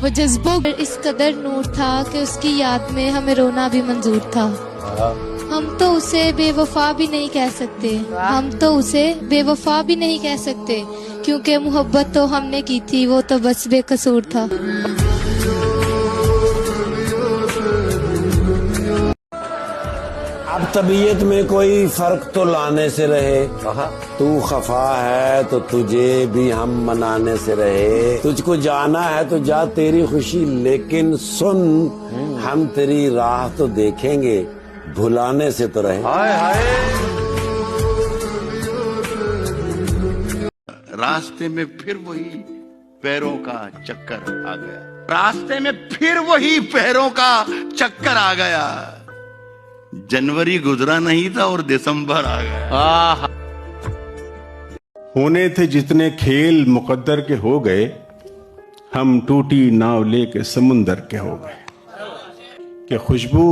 वो जज्बों इस कदर नूर था कि उसकी याद में हमें रोना भी मंजूर था। हम तो उसे बेवफा भी नहीं कह सकते, हम तो उसे बेवफा भी नहीं कह सकते, क्योंकि मोहब्बत तो हमने की थी, वो तो बस बेकसूर था। अब तबीयत में कोई फर्क तो लाने से रहे, तू खफा है तो तुझे भी हम मनाने से रहे, तुझको जाना है तो जा तेरी खुशी, लेकिन सुन हम तेरी राह तो देखेंगे, भुलाने से तो रहे। हाय हाय। रास्ते में फिर वही पैरों का चक्कर आ गया, रास्ते में फिर वही पैरों का चक्कर आ गया। जनवरी गुजरा नहीं था और दिसंबर आ गया। होने थे जितने खेल मुकद्दर के हो गए, हम टूटी नाव लेके समुंदर के हो गए। कि खुशबू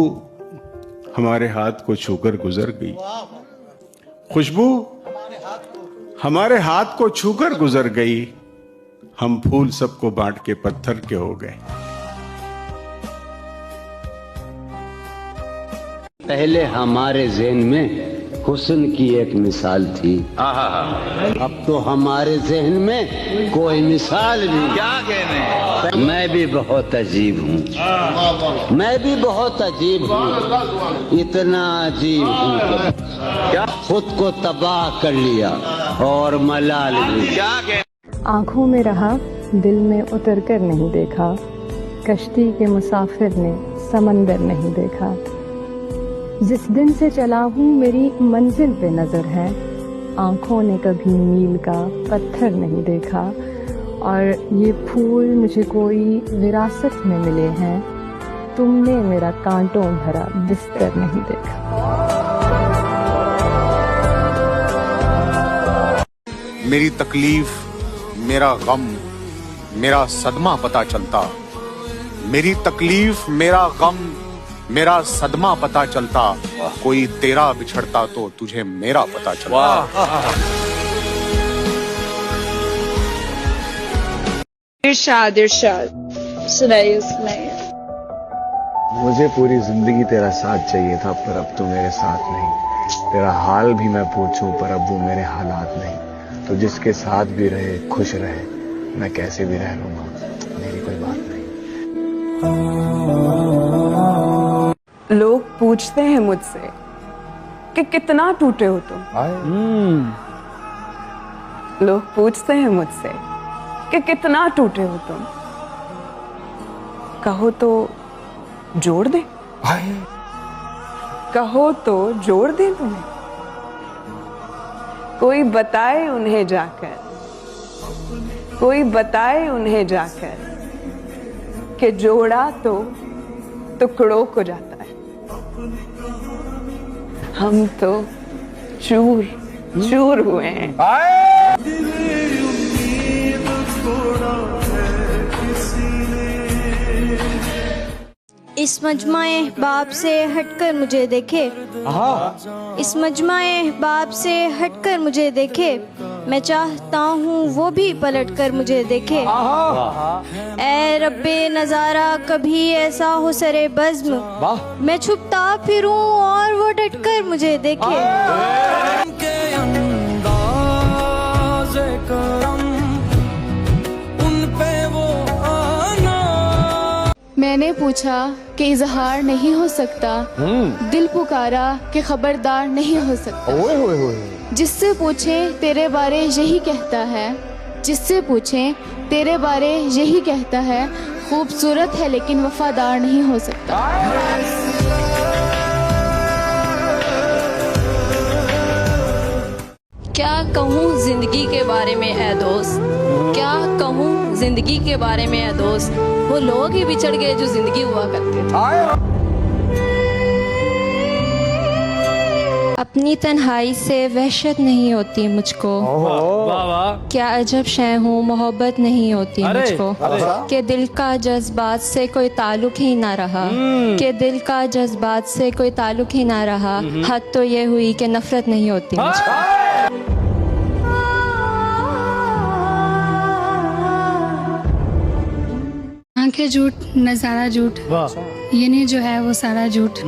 हमारे हाथ को छूकर गुजर गई, खुशबू हमारे हाथ को छूकर गुजर गई, हम फूल सबको बांट के पत्थर के हो गए। पहले हमारे ज़हन में हुस्न की एक मिसाल थी, अब तो हमारे ज़हन में कोई मिसाल नहीं। क्या कहने, मैं भी बहुत अजीब हूँ, मैं भी बहुत अजीब हूँ, इतना अजीब हूँ क्या खुद को तबाह कर लिया और मलाल भी। क्या कहने। आँखों में रहा दिल में उतर कर नहीं देखा, कश्ती के मुसाफिर ने समंदर नहीं देखा। जिस दिन से चला हूँ मेरी मंजिल पे नज़र है, आँखों ने कभी मील का पत्थर नहीं देखा। और ये फूल मुझे कोई विरासत में मिले हैं, तुमने मेरा कांटों भरा बिस्तर नहीं देखा। मेरी तकलीफ, मेरा गम, मेरा सदमा पता चलता, मेरी तकलीफ, मेरा गम, मेरा सदमा पता चलता, कोई तेरा बिछड़ता तो तुझे मेरा पता चलता। इरशाद इरशाद, सुनाइए सुनाइए। मुझे पूरी जिंदगी तेरा साथ चाहिए था, पर अब तो मेरे साथ नहीं। तेरा हाल भी मैं पूछूं, पर अब वो मेरे हालात नहीं। तो जिसके साथ भी रहे खुश रहे, मैं कैसे भी रह लूंगा, मेरी कोई बात नहीं। लोग पूछते हैं मुझसे कि कितना टूटे हो तुम। लोग पूछते हैं मुझसे कि कितना टूटे हो तुम, कहो तो जोड़ दे, कहो तो जोड़ दे तुम्हें। कोई बताए उन्हें जाकर, कोई बताए उन्हें जाकर कि जोड़ा तो टुकड़ों को जाता है, हम तो चूर चूर हुए हैं। इस मजमाए बाप से हटकर मुझे देखे, इस मजमाए बाप से हटकर मुझे देखे, मैं चाहता हूँ वो भी पलटकर मुझे देखे। ऐ रब्बे नज़ारा कभी ऐसा हो सरे बज़्म, मैं छुपता फिरूं और वो डटकर मुझे देखे। मैंने पूछा कि इजहार नहीं हो सकता, दिल पुकारा कि खबरदार नहीं हो सकता। जिससे पूछे तेरे बारे यही कहता है, जिससे पूछे तेरे बारे यही कहता है, खूबसूरत है लेकिन वफादार नहीं हो सकता। क्या कहूँ जिंदगी के बारे में ऐ दोस्त, क्या कहूँ जिंदगी के बारे में ऐ दोस्त, वो लोग ही बिछड़ गए जो जिंदगी हुआ करते थे। अपनी तन्हाई से वहशत नहीं होती मुझको, क्या अजब शय हूँ मोहब्बत नहीं होती मुझको, कि दिल का जज्बात से कोई ताल्लुक ही ना रहा, कि दिल का जज्बात से कोई ताल्लुक ही ना रहा, हद तो ये हुई कि नफरत नहीं होती मुझको। आंखें झूठ नजारा झूठ, ये नहीं जो है वो सारा झूठ।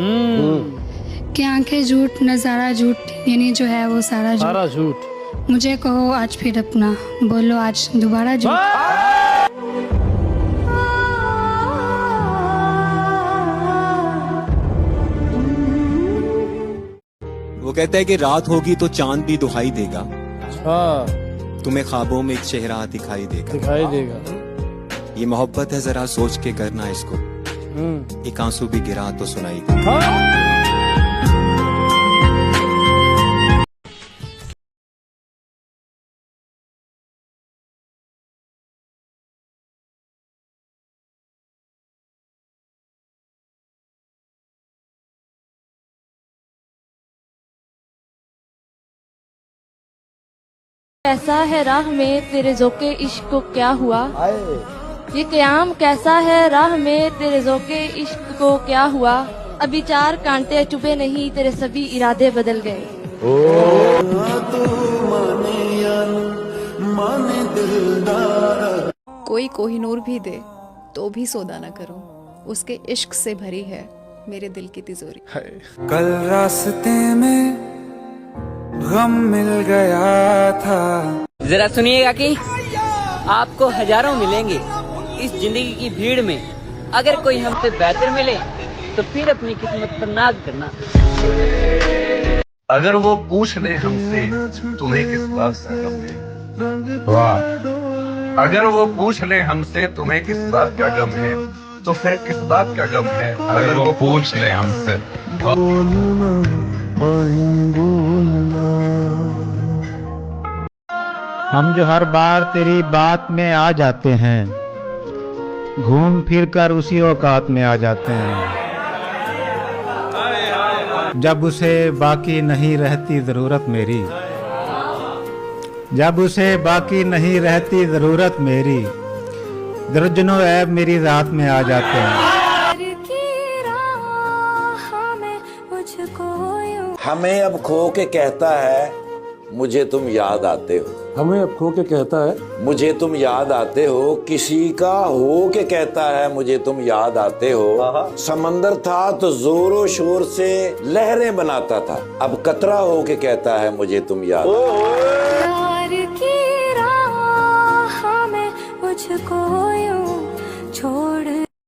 कि आंखें झूठ नजारा झूठ, ये नहीं जो है वो सारा झूठ। मुझे कहो आज फिर अपना, बोलो आज दोबारा झूठ। वो कहता है कि रात होगी तो चांद भी दुहाई देगा, तुम्हें ख्वाबों में एक चेहरा दिखाई देगा। ये मोहब्बत है, जरा सोच के करना इसको, एक आंसू भी गिरा तो सुनाई देगा। कैसा है राह में तेरे ज़ोक़े इश्क को क्या हुआ, ये क़याम कैसा है राह में तेरे ज़ोक़े इश्क को क्या हुआ। अभी 4 कांटे चुभे नहीं, तेरे सभी इरादे बदल गए। कोई कोहिनूर भी दे तो भी सौदा न करूं, उसके इश्क से भरी है मेरे दिल की तिजोरी। कल रास्ते में गम मिल गया था। जरा सुनिएगा कि आपको हजारों मिलेंगे इस जिंदगी की भीड़ में, अगर कोई हमसे बेहतर मिले तो फिर अपनी किस्मत पर नाज करना। अगर वो पूछ ले हमसे तुम्हें किस बात का गम है, वाह, अगर वो पूछ ले हमसे तुम्हें किस बात का गम है, तो फिर किस बात का गम है अगर वो पूछ ले हमसे। हम जो हर बार तेरी बात में आ जाते हैं, घूम फिर कर उसी औकात में आ जाते हैं। जब उसे बाकी नहीं रहती जरूरत मेरी, जब उसे बाकी नहीं रहती जरूरत मेरी, दर्जनों ऐब मेरी रात में आ जाते हैं। हमें अब खो के कहता है मुझे तुम याद आते हो, हमें अब खो के कहता है मुझे तुम याद आते हो। किसी का हो के कहता है मुझे तुम याद आते हो। समंदर था तो जोरों शोर से लहरें बनाता था, अब कतरा हो के कहता है मुझे तुम याद आते हो। प्यार की राह में मुझको यूं छोड़